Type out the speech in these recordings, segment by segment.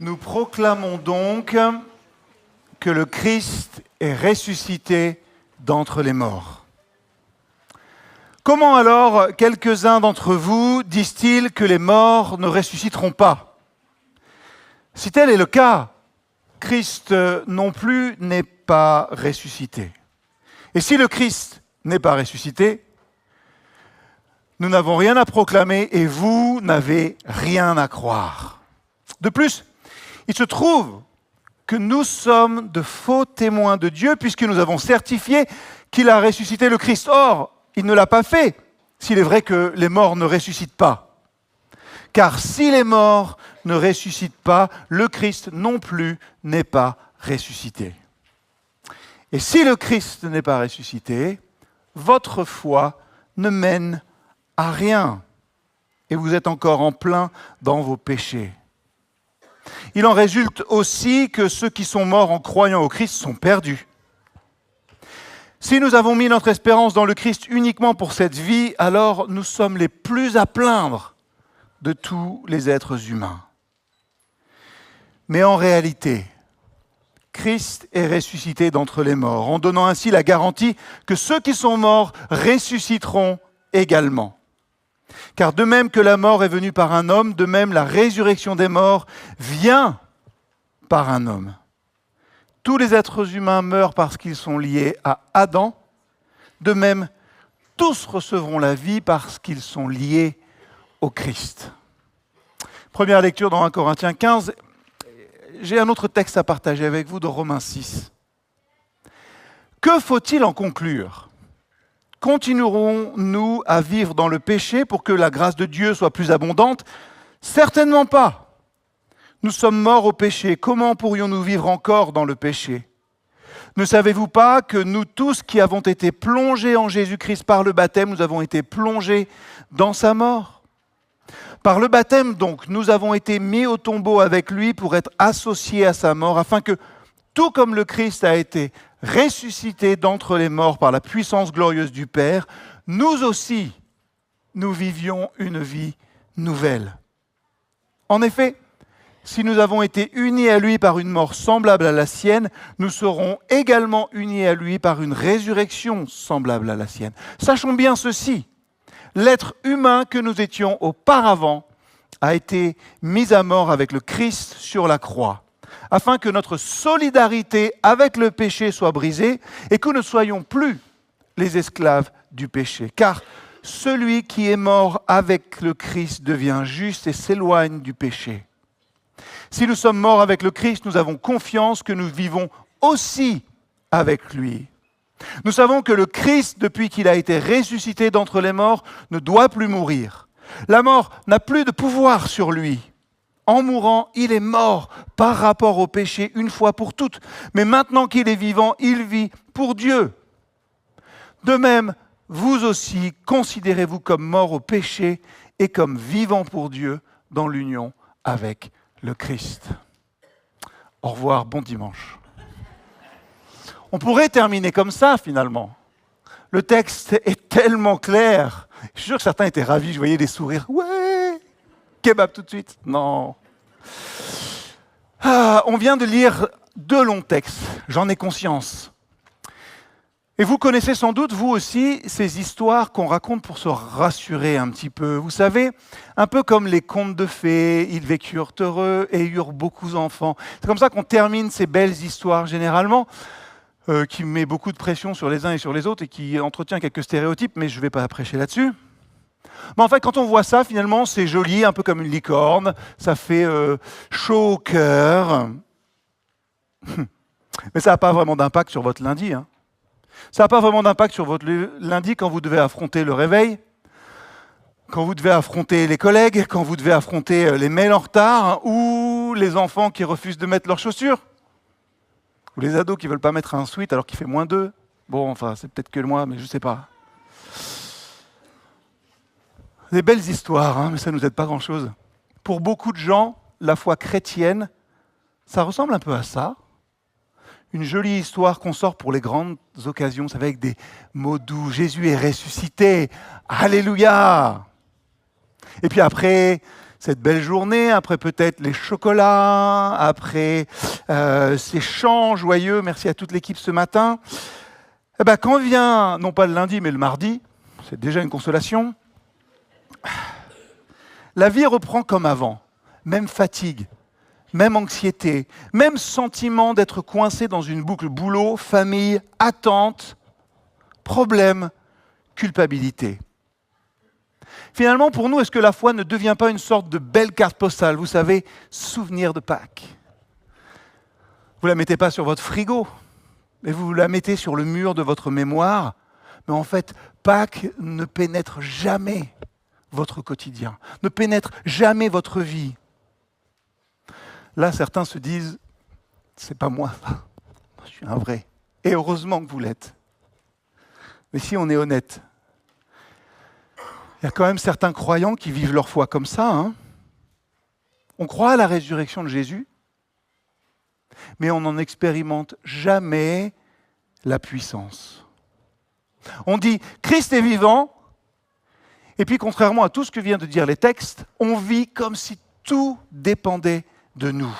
Nous proclamons donc que le Christ est ressuscité d'entre les morts. Comment alors quelques-uns d'entre vous disent-ils que les morts ne ressusciteront pas? Si tel est le cas, Christ non plus n'est pas ressuscité. Et si le Christ n'est pas ressuscité, nous n'avons rien à proclamer et vous n'avez rien à croire. De plus, il se trouve que nous sommes de faux témoins de Dieu puisque nous avons certifié qu'il a ressuscité le Christ. Or, il ne l'a pas fait, s'il est vrai que les morts ne ressuscitent pas. Car si les morts ne ressuscitent pas, le Christ non plus n'est pas ressuscité. Et si le Christ n'est pas ressuscité, votre foi ne mène à rien. Et vous êtes encore en plein dans vos péchés. Il en résulte aussi que ceux qui sont morts en croyant au Christ sont perdus. Si nous avons mis notre espérance dans le Christ uniquement pour cette vie, alors nous sommes les plus à plaindre de tous les êtres humains. Mais en réalité, Christ est ressuscité d'entre les morts, en donnant ainsi la garantie que ceux qui sont morts ressusciteront également. Car de même que la mort est venue par un homme, de même la résurrection des morts vient par un homme. Tous les êtres humains meurent parce qu'ils sont liés à Adam. De même, tous recevront la vie parce qu'ils sont liés au Christ. Première lecture dans 1 Corinthiens 15. J'ai un autre texte à partager avec vous de Romains 6. Que faut-il en conclure ? Continuerons-nous à vivre dans le péché pour que la grâce de Dieu soit plus abondante ? Certainement pas. Nous sommes morts au péché. Comment pourrions-nous vivre encore dans le péché ? Ne savez-vous pas que nous tous qui avons été plongés en Jésus-Christ par le baptême, nous avons été plongés dans sa mort ? Par le baptême, donc, nous avons été mis au tombeau avec lui pour être associés à sa mort, afin que, tout comme le Christ a été ressuscité d'entre les morts par la puissance glorieuse du Père, nous aussi, nous vivions une vie nouvelle. En effet, si nous avons été unis à lui par une mort semblable à la sienne, nous serons également unis à lui par une résurrection semblable à la sienne. Sachons bien ceci, l'être humain que nous étions auparavant a été mis à mort avec le Christ sur la croix, afin que notre solidarité avec le péché soit brisée et que nous ne soyons plus les esclaves du péché. Car celui qui est mort avec le Christ devient juste et s'éloigne du péché. Si nous sommes morts avec le Christ, nous avons confiance que nous vivons aussi avec lui. Nous savons que le Christ, depuis qu'il a été ressuscité d'entre les morts, ne doit plus mourir. La mort n'a plus de pouvoir sur lui. En mourant, il est mort par rapport au péché une fois pour toutes. Mais maintenant qu'il est vivant, il vit pour Dieu. De même, vous aussi, considérez-vous comme morts au péché et comme vivants pour Dieu dans l'union avec le Christ. Au revoir, bon dimanche. On pourrait terminer comme ça, finalement. Le texte est tellement clair. Je suis sûr que certains étaient ravis, je voyais des sourires. Ouais, kebab tout de suite. Non. On vient de lire 2 longs textes, j'en ai conscience. Et vous connaissez sans doute, vous aussi, ces histoires qu'on raconte pour se rassurer un petit peu. Vous savez, un peu comme les contes de fées, ils vécurent heureux et eurent beaucoup d'enfants. C'est comme ça qu'on termine ces belles histoires généralement, qui met beaucoup de pression sur les uns et sur les autres et qui entretient quelques stéréotypes, mais je ne vais pas prêcher là-dessus. Mais en fait, quand on voit ça, finalement, c'est joli, un peu comme une licorne, ça fait chaud au cœur. Mais ça n'a pas vraiment d'impact sur votre lundi. Ça n'a pas vraiment d'impact sur votre lundi quand vous devez affronter le réveil, quand vous devez affronter les collègues, quand vous devez affronter les mails en retard, ou les enfants qui refusent de mettre leurs chaussures, ou les ados qui ne veulent pas mettre un sweat alors qu'il fait -2. Bon, enfin, c'est peut-être que moi, mais je ne sais pas. Des belles histoires, mais ça ne nous aide pas grand-chose. Pour beaucoup de gens, la foi chrétienne, ça ressemble un peu à ça. Une jolie histoire qu'on sort pour les grandes occasions, vous savez, avec des mots doux. Jésus est ressuscité, alléluia. Et puis après, cette belle journée, après peut-être les chocolats, après ces chants joyeux, merci à toute l'équipe ce matin, eh ben, quand vient, non pas le lundi, mais le mardi, c'est déjà une consolation, la vie reprend comme avant, même fatigue, même anxiété, même sentiment d'être coincé dans une boucle boulot, famille, attente, problème, culpabilité. Finalement, pour nous, est-ce que la foi ne devient pas une sorte de belle carte postale, vous savez, souvenir de Pâques? Vous ne la mettez pas sur votre frigo, mais vous la mettez sur le mur de votre mémoire. Mais en fait, Pâques ne pénètre jamais votre quotidien, ne pénètre jamais votre vie. Là, certains se disent, c'est pas moi, je suis un vrai. Et heureusement que vous l'êtes. Mais si on est honnête, il y a quand même certains croyants qui vivent leur foi comme ça. Hein. On croit à la résurrection de Jésus, mais on n'en expérimente jamais la puissance. On dit Christ est vivant, et puis contrairement à tout ce que viennent de dire les textes, on vit comme si tout dépendait de nous.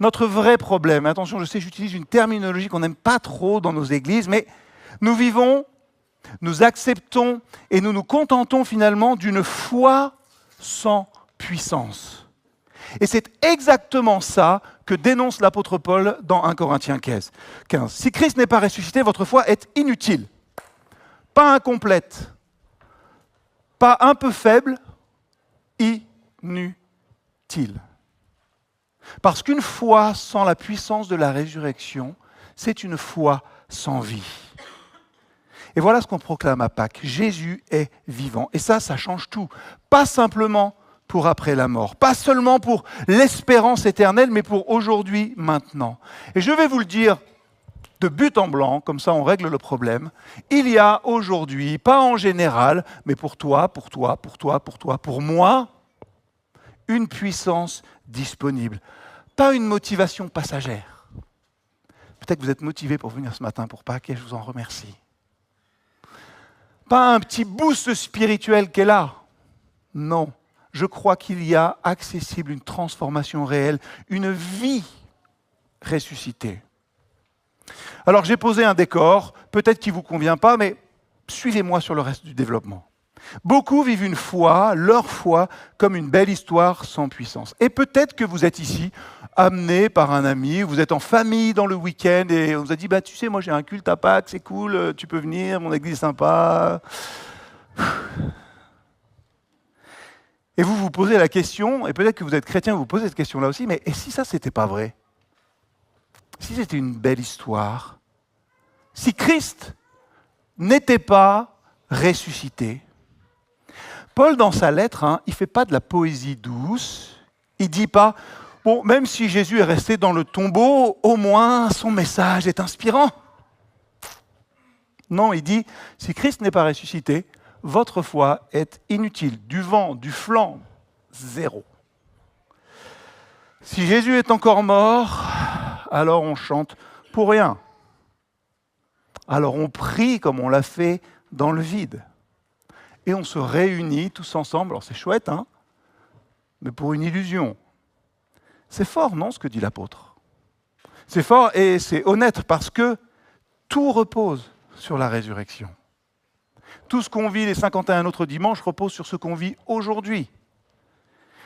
Notre vrai problème, attention, je sais, j'utilise une terminologie qu'on n'aime pas trop dans nos églises, mais nous vivons, nous acceptons et nous nous contentons finalement d'une foi sans puissance. Et c'est exactement ça que dénonce l'apôtre Paul dans 1 Corinthiens 15. Si Christ n'est pas ressuscité, votre foi est inutile, pas incomplète, pas un peu faible, inutile. Parce qu'une foi sans la puissance de la résurrection, c'est une foi sans vie. Et voilà ce qu'on proclame à Pâques. Jésus est vivant. Et ça change tout. Pas simplement pour après la mort, pas seulement pour l'espérance éternelle, mais pour aujourd'hui, maintenant. Et je vais vous le dire de but en blanc, comme ça on règle le problème. Il y a aujourd'hui, pas en général, mais pour toi, pour moi, une puissance disponible. Pas une motivation passagère. Peut-être que vous êtes motivé pour venir ce matin pour Pâques et je vous en remercie. Pas un petit boost spirituel qui est là. Non. Je crois qu'il y a accessible une transformation réelle, une vie ressuscitée. Alors j'ai posé un décor, peut-être qu'il ne vous convient pas, mais suivez-moi sur le reste du développement. Beaucoup vivent une foi, leur foi, comme une belle histoire sans puissance. Et peut-être que vous êtes ici, amené par un ami, vous êtes en famille dans le week-end et on vous a dit, tu sais, moi j'ai un culte à Pâques, c'est cool, tu peux venir, mon église est sympa. Et vous vous posez la question, et peut-être que vous êtes chrétien, vous vous posez cette question-là aussi, mais et si ça, c'était pas vrai? Si c'était une belle histoire? Si Christ n'était pas ressuscité? Paul, dans sa lettre, il ne fait pas de la poésie douce, il ne dit pas, bon, même si Jésus est resté dans le tombeau, au moins son message est inspirant. Non, il dit, si Christ n'est pas ressuscité, votre foi est inutile. Du vent, du flanc, zéro. Si Jésus est encore mort, alors on chante pour rien. Alors on prie comme on l'a fait dans le vide. Et on se réunit tous ensemble, alors c'est chouette, mais pour une illusion. C'est fort, non, ce que dit l'apôtre? C'est fort et c'est honnête parce que tout repose sur la résurrection. Tout ce qu'on vit les 51 autres dimanches repose sur ce qu'on vit aujourd'hui.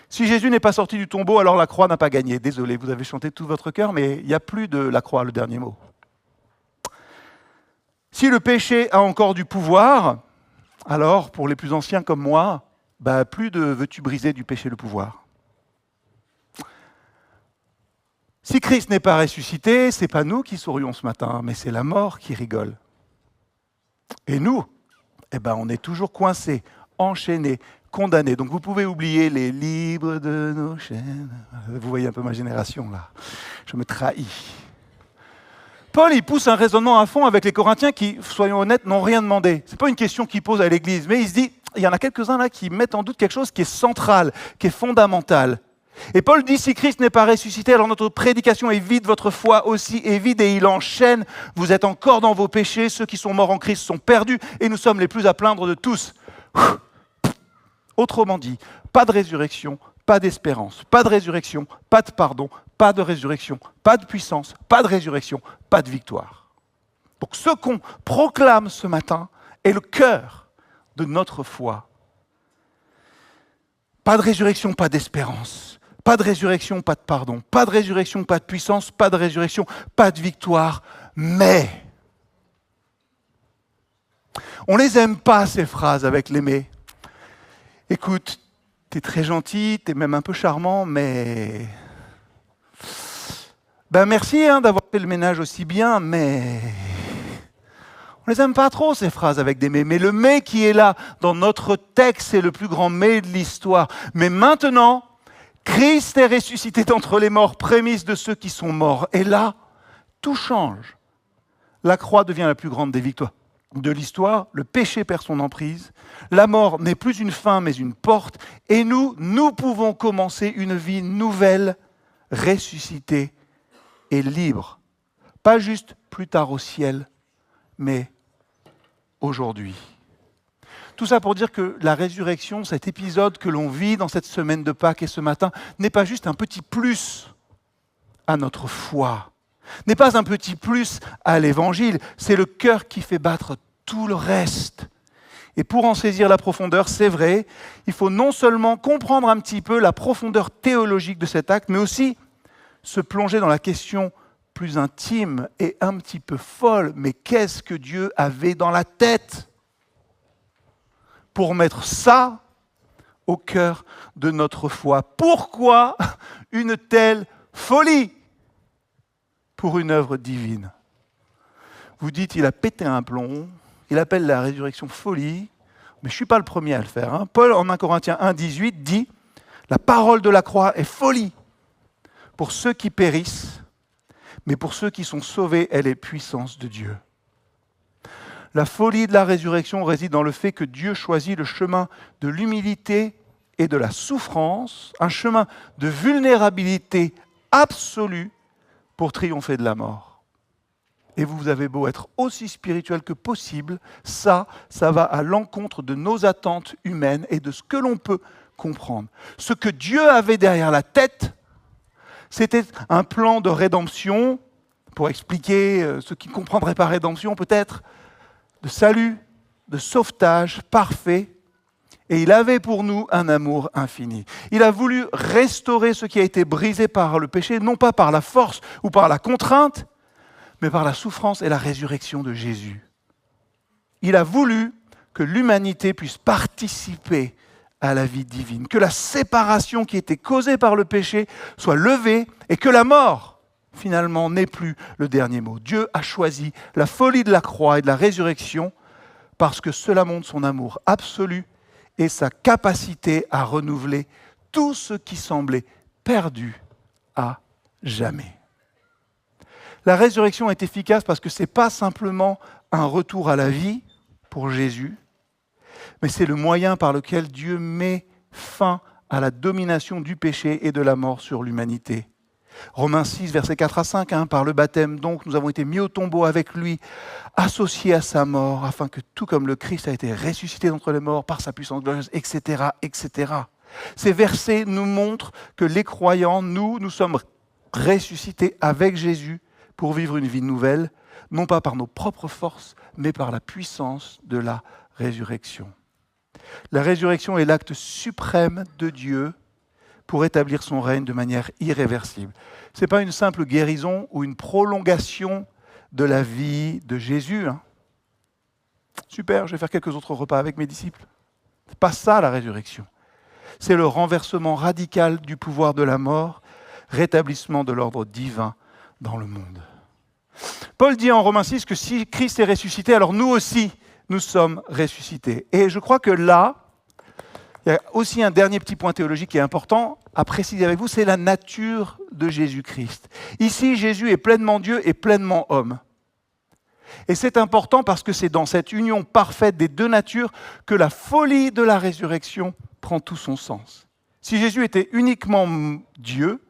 Si Jésus n'est pas sorti du tombeau, alors la croix n'a pas gagné. Désolé, vous avez chanté tout votre cœur, mais il n'y a plus de la croix, le dernier mot. Si le péché a encore du pouvoir, alors pour les plus anciens comme moi, plus de veux-tu briser du péché le pouvoir. Si Christ n'est pas ressuscité, ce n'est pas nous qui sourions ce matin, mais c'est la mort qui rigole. Et nous, on est toujours coincés, enchaînés, condamnés. Donc vous pouvez oublier les libres de nos chaînes. Vous voyez un peu ma génération là. Je me trahis. Paul, il pousse un raisonnement à fond avec les Corinthiens qui, soyons honnêtes, n'ont rien demandé. Ce n'est pas une question qu'il pose à l'Église, mais il se dit, il y en a quelques-uns là qui mettent en doute quelque chose qui est central, qui est fondamental. Et Paul dit, si Christ n'est pas ressuscité, alors notre prédication est vide, votre foi aussi est vide, et il enchaîne, vous êtes encore dans vos péchés, ceux qui sont morts en Christ sont perdus, et nous sommes les plus à plaindre de tous. Autrement dit, pas de résurrection, pas d'espérance, pas de résurrection, pas de pardon, pas de résurrection, pas de puissance, pas de résurrection, pas de victoire. Donc ce qu'on proclame ce matin est le cœur de notre foi. Pas de résurrection, pas d'espérance. Pas de résurrection, pas de pardon. Pas de résurrection, pas de puissance. Pas de résurrection, pas de victoire. Mais, on les aime pas ces phrases avec les mais. Écoute, t'es très gentil, t'es même un peu charmant, mais... Ben merci d'avoir fait le ménage aussi bien, mais... On les aime pas trop ces phrases avec des mais. Mais le mais qui est là dans notre texte, c'est le plus grand mais de l'histoire. Mais maintenant, Christ est ressuscité d'entre les morts, prémisse de ceux qui sont morts. Et là, tout change. La croix devient la plus grande des victoires de l'histoire. Le péché perd son emprise. La mort n'est plus une fin, mais une porte. Et nous pouvons commencer une vie nouvelle, ressuscitée et libre. Pas juste plus tard au ciel, mais aujourd'hui. Tout ça pour dire que la résurrection, cet épisode que l'on vit dans cette semaine de Pâques et ce matin, n'est pas juste un petit plus à notre foi, n'est pas un petit plus à l'Évangile, c'est le cœur qui fait battre tout le reste. Et pour en saisir la profondeur, c'est vrai, il faut non seulement comprendre un petit peu la profondeur théologique de cet acte, mais aussi se plonger dans la question plus intime et un petit peu folle, mais qu'est-ce que Dieu avait dans la tête pour mettre ça au cœur de notre foi? Pourquoi une telle folie pour une œuvre divine? Vous dites, il a pété un plomb, il appelle la résurrection folie, mais je ne suis pas le premier à le faire. Paul, en 1 Corinthiens 1, 18, dit « La parole de la croix est folie pour ceux qui périssent, mais pour ceux qui sont sauvés, elle est puissance de Dieu. » La folie de la résurrection réside dans le fait que Dieu choisit le chemin de l'humilité et de la souffrance, un chemin de vulnérabilité absolue pour triompher de la mort. Et vous avez beau être aussi spirituel que possible, ça va à l'encontre de nos attentes humaines et de ce que l'on peut comprendre. Ce que Dieu avait derrière la tête, c'était un plan de rédemption, pour expliquer ce qui ne comprendrait pas rédemption peut-être, de salut, de sauvetage parfait. Et il avait pour nous un amour infini. Il a voulu restaurer ce qui a été brisé par le péché, non pas par la force ou par la contrainte, mais par la souffrance et la résurrection de Jésus. Il a voulu que l'humanité puisse participer à la vie divine, que la séparation qui était causée par le péché soit levée et que la mort, finalement, n'ait plus le dernier mot. Dieu a choisi la folie de la croix et de la résurrection parce que cela montre son amour absolu et sa capacité à renouveler tout ce qui semblait perdu à jamais. La résurrection est efficace parce que ce n'est pas simplement un retour à la vie pour Jésus, mais c'est le moyen par lequel Dieu met fin à la domination du péché et de la mort sur l'humanité. Romains 6, versets 4 à 5, par le baptême, donc, nous avons été mis au tombeau avec lui, associés à sa mort, afin que tout comme le Christ a été ressuscité d'entre les morts par sa puissance glorieuse, etc., etc. Ces versets nous montrent que les croyants, nous sommes ressuscités avec Jésus pour vivre une vie nouvelle, non pas par nos propres forces, mais par la puissance de la résurrection. La résurrection est l'acte suprême de Dieu pour établir son règne de manière irréversible. Ce n'est pas une simple guérison ou une prolongation de la vie de Jésus. Super, je vais faire quelques autres repas avec mes disciples. Ce n'est pas ça la résurrection. C'est le renversement radical du pouvoir de la mort, rétablissement de l'ordre divin dans le monde. Paul dit en Romains 6 que si Christ est ressuscité, alors nous aussi, nous sommes ressuscités. Et je crois que là, il y a aussi un dernier petit point théologique qui est important à préciser avec vous, c'est la nature de Jésus-Christ. Ici, Jésus est pleinement Dieu et pleinement homme. Et c'est important parce que c'est dans cette union parfaite des deux natures que la folie de la résurrection prend tout son sens. Si Jésus était uniquement Dieu,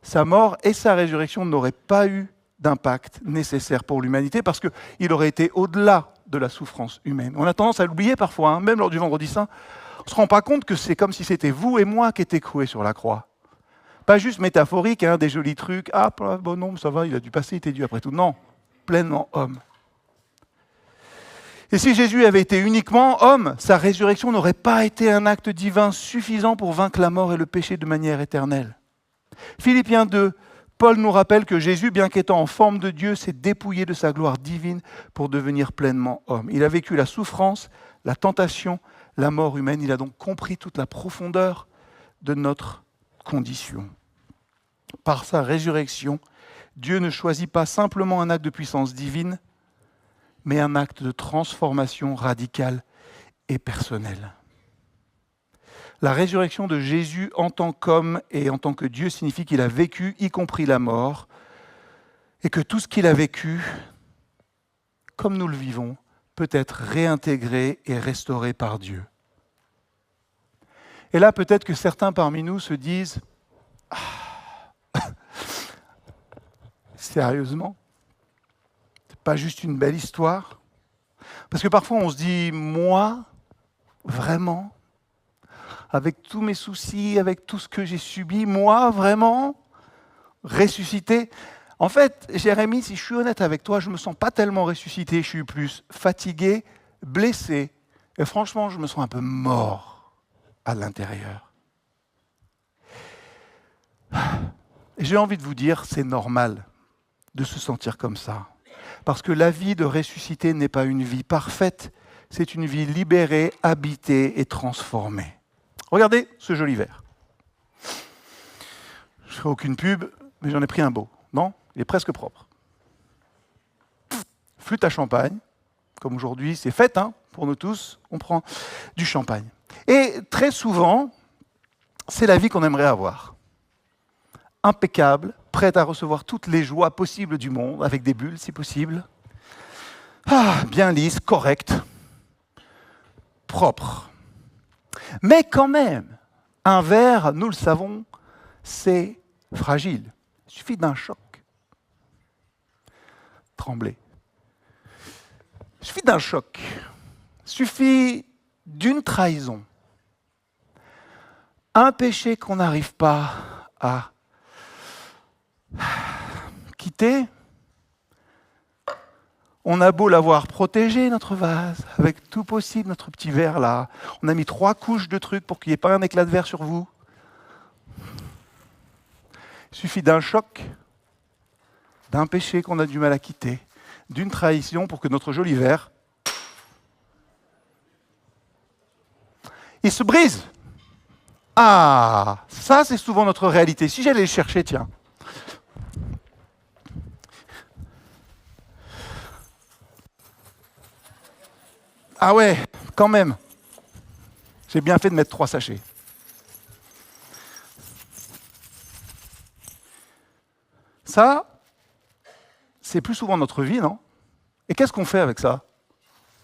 sa mort et sa résurrection n'auraient pas eu d'impact nécessaire pour l'humanité parce qu'il aurait été au-delà de la souffrance humaine. On a tendance à l'oublier parfois, même lors du Vendredi Saint. On ne se rend pas compte que c'est comme si c'était vous et moi qui étions cloués sur la croix. Pas juste métaphorique, des jolis trucs. Ah, bon non, ça va, il a dû passer, il était dû après tout. Non, pleinement homme. Et si Jésus avait été uniquement homme, sa résurrection n'aurait pas été un acte divin suffisant pour vaincre la mort et le péché de manière éternelle. Philippiens 2, Paul nous rappelle que Jésus, bien qu'étant en forme de Dieu, s'est dépouillé de sa gloire divine pour devenir pleinement homme. Il a vécu la souffrance, la tentation, la mort humaine. Il a donc compris toute la profondeur de notre condition. Par sa résurrection, Dieu ne choisit pas simplement un acte de puissance divine, mais un acte de transformation radicale et personnelle. La résurrection de Jésus en tant qu'homme et en tant que Dieu signifie qu'il a vécu, y compris la mort, et que tout ce qu'il a vécu, comme nous le vivons, peut être réintégré et restauré par Dieu. Et là, peut-être que certains parmi nous se disent « Sérieusement ? C'est pas juste une belle histoire ?» Parce que parfois on se dit « Moi, vraiment ? Avec tous mes soucis, avec tout ce que j'ai subi, moi, vraiment, ressuscité ?» En fait, Jérémie, si je suis honnête avec toi, je ne me sens pas tellement ressuscité, je suis plus fatigué, blessé, et franchement, je me sens un peu mort à l'intérieur. Et j'ai envie de vous dire, c'est normal de se sentir comme ça. Parce que la vie de ressuscité n'est pas une vie parfaite, c'est une vie libérée, habitée et transformée. Regardez ce joli verre. Je ne ferai aucune pub, mais j'en ai pris un beau. Non ? Il est presque propre. Flûte à champagne, comme aujourd'hui c'est fête, pour nous tous, on prend du champagne. Et très souvent, c'est la vie qu'on aimerait avoir. Impeccable, prête à recevoir toutes les joies possibles du monde, avec des bulles si possible. Bien lisse, correcte, propre. Mais quand même, un verre, nous le savons, c'est fragile. Il suffit d'un choc. Trembler. Il suffit d'un choc. Il suffit d'une trahison. Un péché qu'on n'arrive pas à quitter. On a beau l'avoir protégé, notre vase, avec tout possible, notre petit verre là. On a mis 3 couches de trucs pour qu'il n'y ait pas un éclat de verre sur vous. Il suffit d'un choc, d'un péché qu'on a du mal à quitter, d'une trahison pour que notre joli verre, il se brise. Ah, ça c'est souvent notre réalité. Si j'allais le chercher, tiens. Ah ouais, quand même. J'ai bien fait de mettre 3 sachets. Ça, c'est plus souvent notre vie, non ? Et qu'est-ce qu'on fait avec ça ?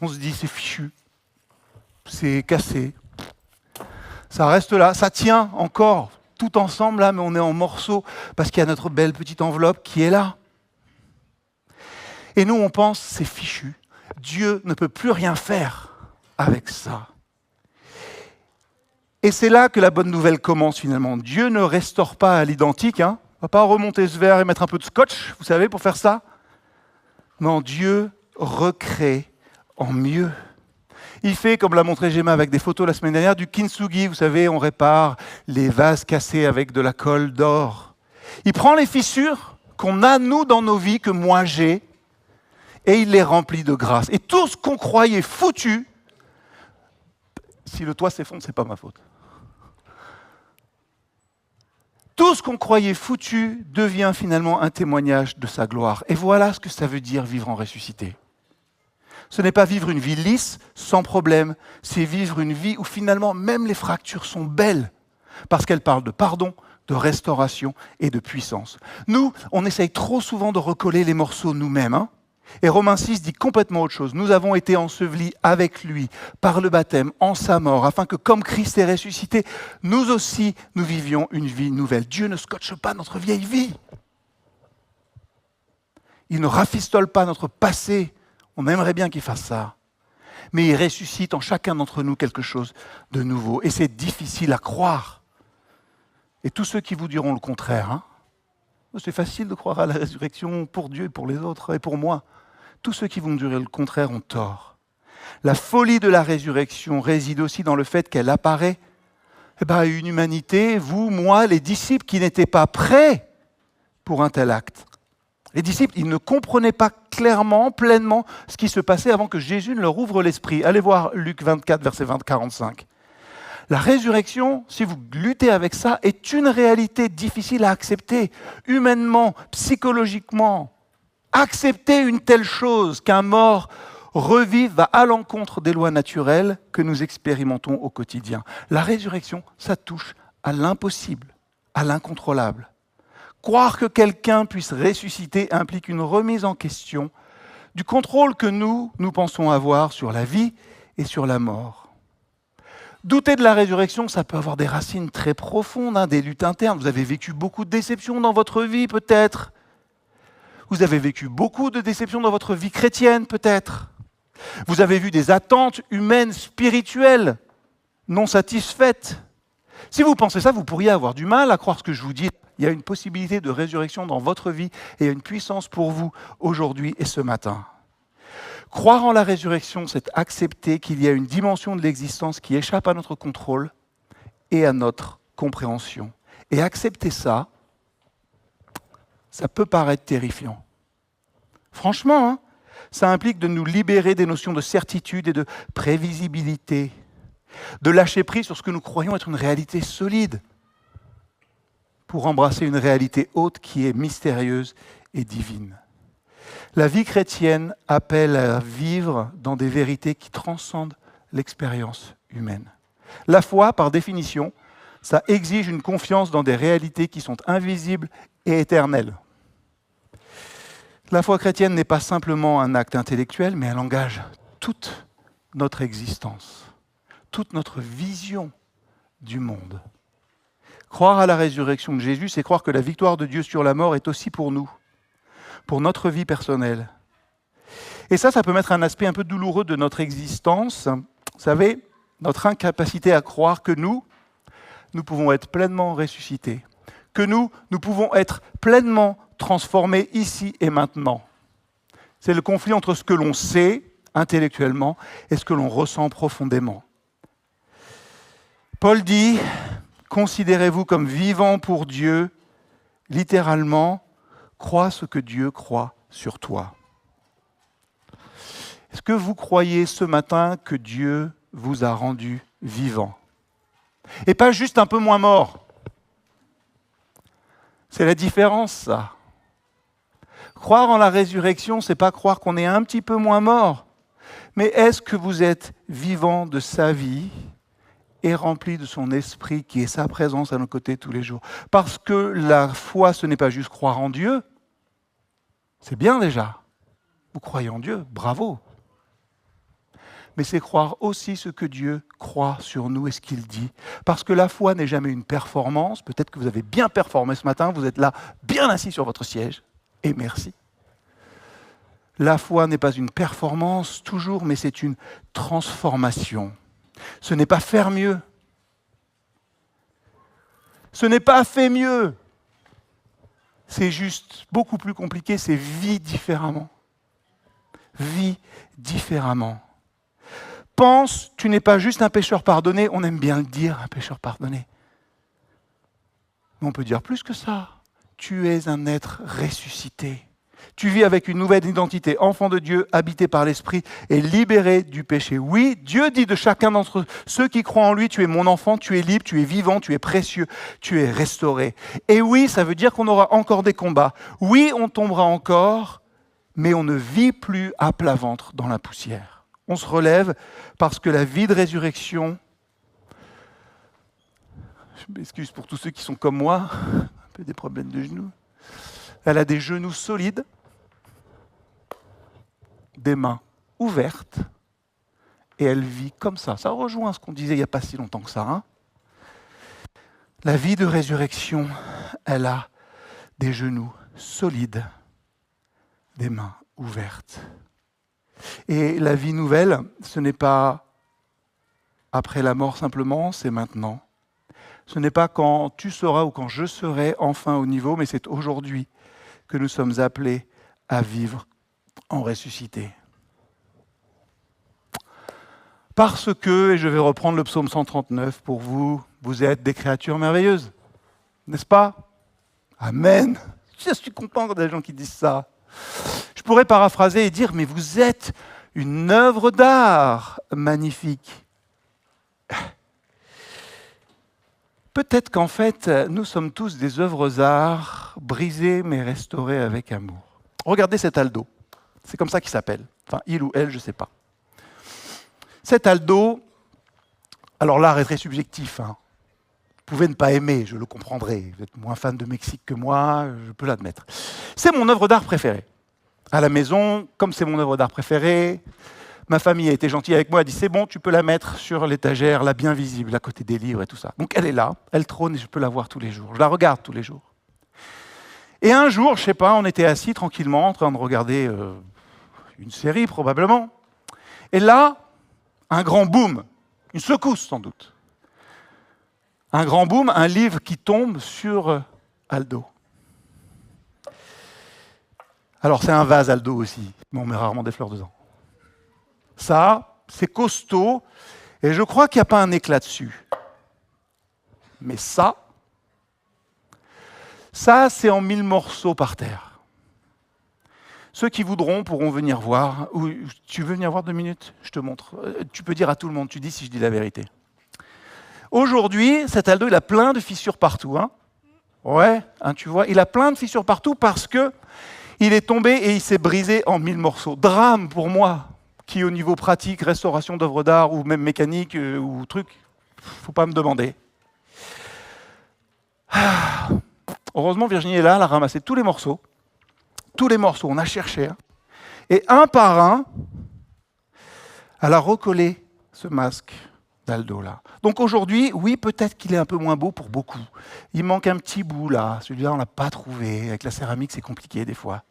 On se dit, c'est fichu, c'est cassé, ça reste là, ça tient encore, tout ensemble là, mais on est en morceaux, parce qu'il y a notre belle petite enveloppe qui est là. Et nous, on pense, c'est fichu. Dieu ne peut plus rien faire avec ça. Et c'est là que la bonne nouvelle commence finalement. Dieu ne restaure pas à l'identique. On ne va pas remonter ce verre et mettre un peu de scotch, vous savez, pour faire ça. Non, Dieu recrée en mieux. Il fait, comme l'a montré Gemma avec des photos la semaine dernière, du kintsugi. Vous savez, on répare les vases cassés avec de la colle d'or. Il prend les fissures qu'on a, nous, dans nos vies, que moi j'ai, et il les remplit de grâce. Et tout ce qu'on croyait foutu, si le toit s'effondre, c'est pas ma faute. Tout ce qu'on croyait foutu devient finalement un témoignage de sa gloire. Et voilà ce que ça veut dire vivre en ressuscité. Ce n'est pas vivre une vie lisse, sans problème, c'est vivre une vie où finalement même les fractures sont belles, parce qu'elles parlent de pardon, de restauration et de puissance. Nous, on essaye trop souvent de recoller les morceaux nous-mêmes, Et Romains 6 dit complètement autre chose. Nous avons été ensevelis avec lui par le baptême en sa mort, afin que comme Christ est ressuscité, nous aussi, nous vivions une vie nouvelle. Dieu ne scotche pas notre vieille vie. Il ne rafistole pas notre passé. On aimerait bien qu'il fasse ça. mais il ressuscite en chacun d'entre nous quelque chose de nouveau. Et c'est difficile à croire. Et tous ceux qui vous diront le contraire, hein, c'est facile de croire à la résurrection pour Dieu, pour les autres et pour moi. Tous ceux qui vont me dire le contraire ont tort. La folie de la résurrection réside aussi dans le fait qu'elle apparaît à une humanité, vous, moi, les disciples qui n'étaient pas prêts pour un tel acte. Les disciples, ils ne comprenaient pas clairement, pleinement ce qui se passait avant que Jésus ne leur ouvre l'esprit. Allez voir Luc 24, verset 45. La résurrection, si vous luttez avec ça, est une réalité difficile à accepter, humainement, psychologiquement. Accepter une telle chose qu'un mort revive va à l'encontre des lois naturelles que nous expérimentons au quotidien. La résurrection, ça touche à l'impossible, à l'incontrôlable. Croire que quelqu'un puisse ressusciter implique une remise en question du contrôle que nous pensons avoir sur la vie et sur la mort. Douter de la résurrection, ça peut avoir des racines très profondes, des luttes internes. Vous avez vécu beaucoup de déceptions dans votre vie, peut-être. Vous avez vécu beaucoup de déceptions dans votre vie chrétienne, peut-être. Vous avez vu des attentes humaines, spirituelles, non satisfaites. Si vous pensez ça, vous pourriez avoir du mal à croire ce que je vous dis. Il y a une possibilité de résurrection dans votre vie et il y a une puissance pour vous aujourd'hui et ce matin. Croire en la résurrection, c'est accepter qu'il y a une dimension de l'existence qui échappe à notre contrôle et à notre compréhension. Et accepter ça, ça peut paraître terrifiant. Franchement, hein, ça implique de nous libérer des notions de certitude et de prévisibilité, de lâcher prise sur ce que nous croyons être une réalité solide, pour embrasser une réalité haute qui est mystérieuse et divine. La vie chrétienne appelle à vivre dans des vérités qui transcendent l'expérience humaine. La foi, par définition, ça exige une confiance dans des réalités qui sont invisibles et éternelles. La foi chrétienne n'est pas simplement un acte intellectuel, mais elle engage toute notre existence, toute notre vision du monde. Croire à la résurrection de Jésus, c'est croire que la victoire de Dieu sur la mort est aussi pour nous, pour notre vie personnelle. Et ça peut mettre un aspect un peu douloureux de notre existence. Vous savez, notre incapacité à croire que nous pouvons être pleinement ressuscités, que nous pouvons être pleinement transformés ici et maintenant. C'est le conflit entre ce que l'on sait intellectuellement et ce que l'on ressent profondément. Paul dit, considérez-vous comme vivants pour Dieu, littéralement, crois ce que Dieu croit sur toi. Est-ce que vous croyez ce matin que Dieu vous a rendu vivant? Et pas juste un peu moins mort. C'est la différence, ça. Croire en la résurrection, c'est pas croire qu'on est un petit peu moins mort. Mais est-ce que vous êtes vivant de sa vie et rempli de son esprit qui est sa présence à nos côtés tous les jours? Parce que la foi, ce n'est pas juste croire en Dieu. C'est bien déjà. Vous croyez en Dieu, bravo. Mais c'est croire aussi ce que Dieu croit sur nous et ce qu'il dit. Parce que la foi n'est jamais une performance. Peut-être que vous avez bien performé ce matin, vous êtes là, bien assis sur votre siège. Et merci. La foi n'est pas une performance toujours, mais c'est une transformation. Ce n'est pas faire mieux. Ce n'est pas fait mieux. C'est juste beaucoup plus compliqué, c'est vie différemment. Vie différemment. Pense, tu n'es pas juste un pécheur pardonné, on aime bien le dire, un pécheur pardonné. Mais on peut dire plus que ça. Tu es un être ressuscité. Tu vis avec une nouvelle identité, enfant de Dieu, habité par l'Esprit et libéré du péché. Oui, Dieu dit de chacun d'entre ceux qui croient en lui, tu es mon enfant, tu es libre, tu es vivant, tu es précieux, tu es restauré. Et oui, ça veut dire qu'on aura encore des combats. Oui, on tombera encore, mais on ne vit plus à plat ventre dans la poussière. On se relève parce que la vie de résurrection, je m'excuse pour tous ceux qui sont comme moi, un peu des problèmes de genoux, elle a des genoux solides, des mains ouvertes, et elle vit comme ça. Ça rejoint ce qu'on disait il n'y a pas si longtemps que ça. Hein. La vie de résurrection, elle a des genoux solides, des mains ouvertes. Et la vie nouvelle, ce n'est pas après la mort simplement, c'est maintenant. Ce n'est pas quand tu seras ou quand je serai enfin au niveau, mais c'est aujourd'hui que nous sommes appelés à vivre en ressuscité. Parce que, et je vais reprendre le psaume 139 pour vous, vous êtes des créatures merveilleuses, n'est-ce pas? Amen. Je suis content quand il y a des gens qui disent ça. Je pourrais paraphraser et dire, mais vous êtes une œuvre d'art magnifique. Peut-être qu'en fait, nous sommes tous des œuvres d'art brisées mais restaurées avec amour. Regardez cet Aldo. C'est comme ça qu'il s'appelle. Enfin, il ou elle, je ne sais pas. Cet Aldo, alors l'art est très subjectif. Vous pouvez ne pas aimer, je le comprendrai. Vous êtes moins fan de Mexique que moi, je peux l'admettre. C'est mon œuvre d'art préférée. À la maison, comme c'est mon œuvre d'art préférée, ma famille a été gentille avec moi, elle a dit c'est bon, tu peux la mettre sur l'étagère, là bien visible, à côté des livres et tout ça. Donc elle est là, elle trône et je peux la voir tous les jours. Je la regarde tous les jours. Et un jour, je ne sais pas, on était assis tranquillement en train de regarder une série probablement. Et là, un grand boom, une secousse sans doute. Un grand boom, un livre qui tombe sur Aldo. Alors c'est un vase Aldo aussi, mais on met rarement des fleurs dedans. Ça, c'est costaud, et je crois qu'il n'y a pas un éclat dessus. Mais ça, c'est en 1000 morceaux par terre. Ceux qui voudront pourront venir voir. Ou, tu veux venir voir 2 minutes? Je te montre. Tu peux dire à tout le monde, tu dis si je dis la vérité. Aujourd'hui, cet Aldo, il a plein de fissures partout. Ouais, tu vois, il a plein de fissures partout parce que il est tombé et il s'est brisé en 1000 morceaux. Drame pour moi, qui au niveau pratique, restauration d'œuvres d'art ou même mécanique ou truc, faut pas me demander. Heureusement, Virginie est là, elle a ramassé tous les morceaux. Tous les morceaux, on a cherché. Et un par un, elle a recollé ce masque d'Aldo là. Donc aujourd'hui, oui, peut-être qu'il est un peu moins beau pour beaucoup. Il manque un petit bout là, celui-là on ne l'a pas trouvé. Avec la céramique, c'est compliqué des fois.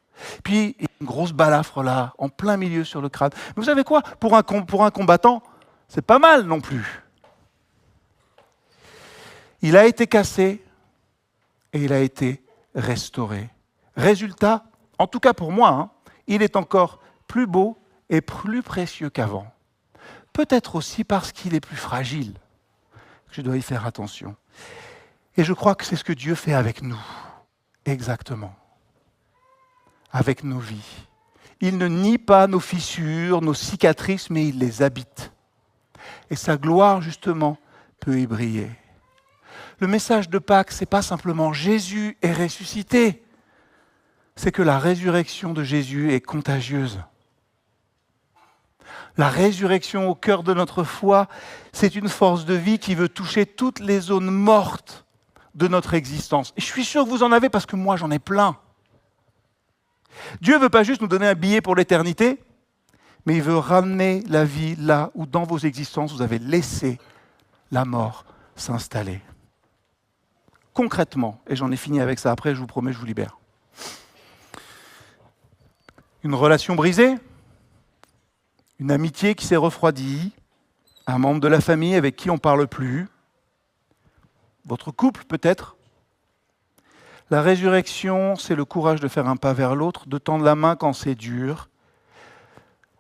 Puis il y a une grosse balafre là, en plein milieu sur le crâne. Mais vous savez quoi? Pour un combattant, c'est pas mal non plus. Il a été cassé et il a été restauré. Résultat, en tout cas pour moi, il est encore plus beau et plus précieux qu'avant. Peut-être aussi parce qu'il est plus fragile. Je dois y faire attention. Et je crois que c'est ce que Dieu fait avec nous. Exactement. Avec nos vies. Il ne nie pas nos fissures, nos cicatrices, mais il les habite. Et sa gloire, justement, peut y briller. Le message de Pâques, ce n'est pas simplement Jésus est ressuscité. C'est que la résurrection de Jésus est contagieuse. La résurrection au cœur de notre foi, c'est une force de vie qui veut toucher toutes les zones mortes de notre existence. Et je suis sûr que vous en avez parce que moi, j'en ai plein. Dieu ne veut pas juste nous donner un billet pour l'éternité, mais il veut ramener la vie là où dans vos existences, vous avez laissé la mort s'installer. Concrètement, et j'en ai fini avec ça, après je vous promets, je vous libère. Une relation brisée, une amitié qui s'est refroidie, un membre de la famille avec qui on ne parle plus, votre couple peut-être. La résurrection, c'est le courage de faire un pas vers l'autre, de tendre la main quand c'est dur.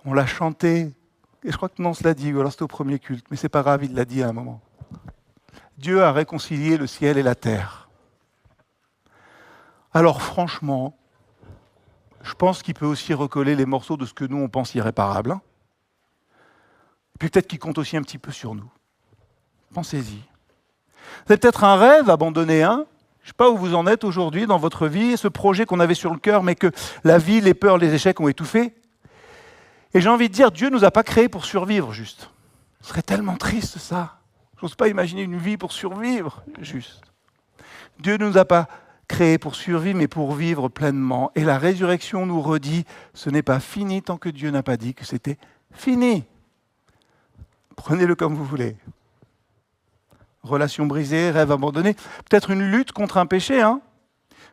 On l'a chanté, et je crois que Nance l'a dit, ou alors c'était au premier culte, mais c'est pas grave, il l'a dit à un moment. Dieu a réconcilié le ciel et la terre. Alors franchement, je pense qu'il peut aussi recoller les morceaux de ce que nous on pense irréparable. Puis peut-être qu'il compte aussi un petit peu sur nous. Pensez-y. Vous avez peut-être un rêve abandonné, Je ne sais pas où vous en êtes aujourd'hui dans votre vie, ce projet qu'on avait sur le cœur, mais que la vie, les peurs, les échecs ont étouffé. Et j'ai envie de dire, Dieu ne nous a pas créés pour survivre, juste. Ce serait tellement triste, ça. Je n'ose pas imaginer une vie pour survivre, juste. Dieu ne nous a pas créés pour survivre, mais pour vivre pleinement. Et la résurrection nous redit, ce n'est pas fini tant que Dieu n'a pas dit que c'était fini. Prenez-le comme vous voulez. Relation brisée, rêve abandonné, peut-être une lutte contre un péché.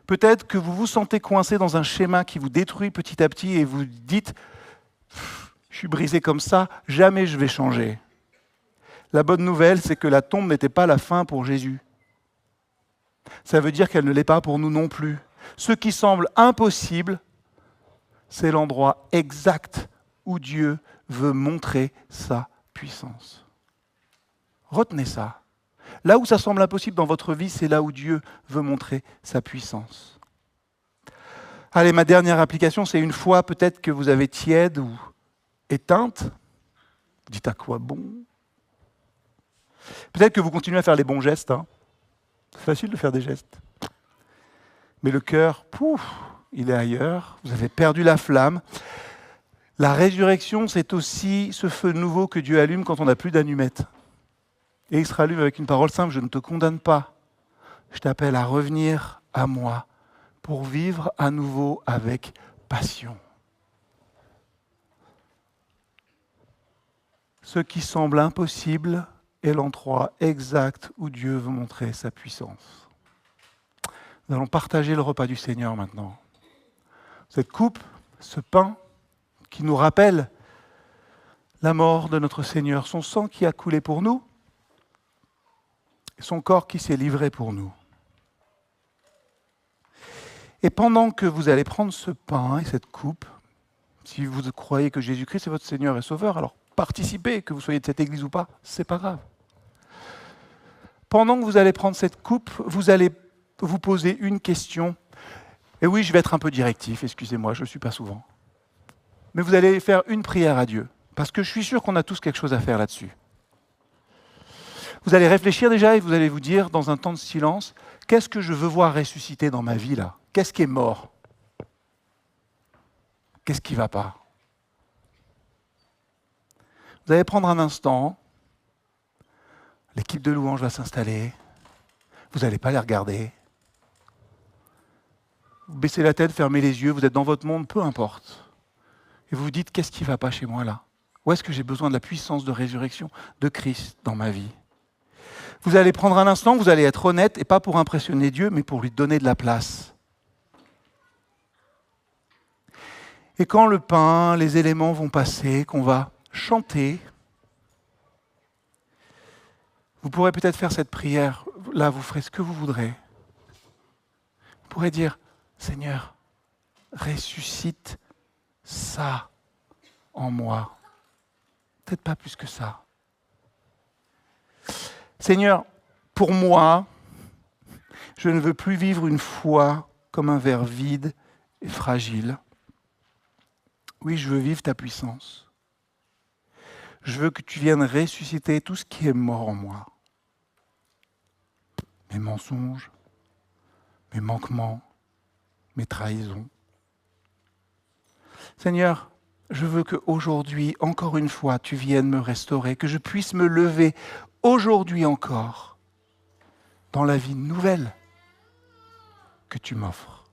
Peut-être que vous vous sentez coincé dans un schéma qui vous détruit petit à petit et vous dites « je suis brisé comme ça, jamais je vais changer. La bonne nouvelle, c'est que la tombe n'était pas la fin pour Jésus. Ça veut dire qu'elle ne l'est pas pour nous non plus. Ce qui semble impossible, c'est l'endroit exact où Dieu veut montrer sa puissance. Retenez ça. Là où ça semble impossible dans votre vie, c'est là où Dieu veut montrer sa puissance. Allez, ma dernière application, c'est une fois peut-être que vous avez tiède ou éteinte. Vous dites à quoi bon? Peut-être que vous continuez à faire les bons gestes. C'est facile de faire des gestes. Mais le cœur, pouf, il est ailleurs. Vous avez perdu la flamme. La résurrection, c'est aussi ce feu nouveau que Dieu allume quand on n'a plus d'allumettes. Et il se rallume avec une parole simple, je ne te condamne pas. Je t'appelle à revenir à moi pour vivre à nouveau avec passion. Ce qui semble impossible est l'endroit exact où Dieu veut montrer sa puissance. Nous allons partager le repas du Seigneur maintenant. Cette coupe, ce pain qui nous rappelle la mort de notre Seigneur, son sang qui a coulé pour nous, et son corps qui s'est livré pour nous. Et pendant que vous allez prendre ce pain et cette coupe, si vous croyez que Jésus-Christ est votre Seigneur et Sauveur, alors participez, que vous soyez de cette église ou pas, c'est pas grave. Pendant que vous allez prendre cette coupe, vous allez vous poser une question. Et oui, je vais être un peu directif, excusez-moi, je ne le suis pas souvent. Mais vous allez faire une prière à Dieu, parce que je suis sûr qu'on a tous quelque chose à faire là-dessus. Vous allez réfléchir déjà et vous allez vous dire, dans un temps de silence, qu'est-ce que je veux voir ressusciter dans ma vie là? Qu'est-ce qui est mort? Qu'est-ce qui ne va pas? Vous allez prendre un instant, l'équipe de louange va s'installer, vous n'allez pas les regarder. Vous baissez la tête, fermez les yeux, vous êtes dans votre monde, peu importe. Et vous vous dites, qu'est-ce qui ne va pas chez moi là? Où est-ce que j'ai besoin de la puissance de résurrection de Christ dans ma vie? Vous allez prendre un instant, vous allez être honnête, et pas pour impressionner Dieu, mais pour lui donner de la place. Et quand le pain, les éléments vont passer, qu'on va chanter, vous pourrez peut-être faire cette prière. Là, vous ferez ce que vous voudrez. Vous pourrez dire, Seigneur, ressuscite ça en moi. Peut-être pas plus que ça. Seigneur, pour moi, je ne veux plus vivre une foi comme un verre vide et fragile. Oui, je veux vivre ta puissance. Je veux que tu viennes ressusciter tout ce qui est mort en moi. Mes mensonges, mes manquements, mes trahisons. Seigneur, je veux qu'aujourd'hui, encore une fois, tu viennes me restaurer, que je puisse me lever aujourd'hui encore dans la vie nouvelle que tu m'offres.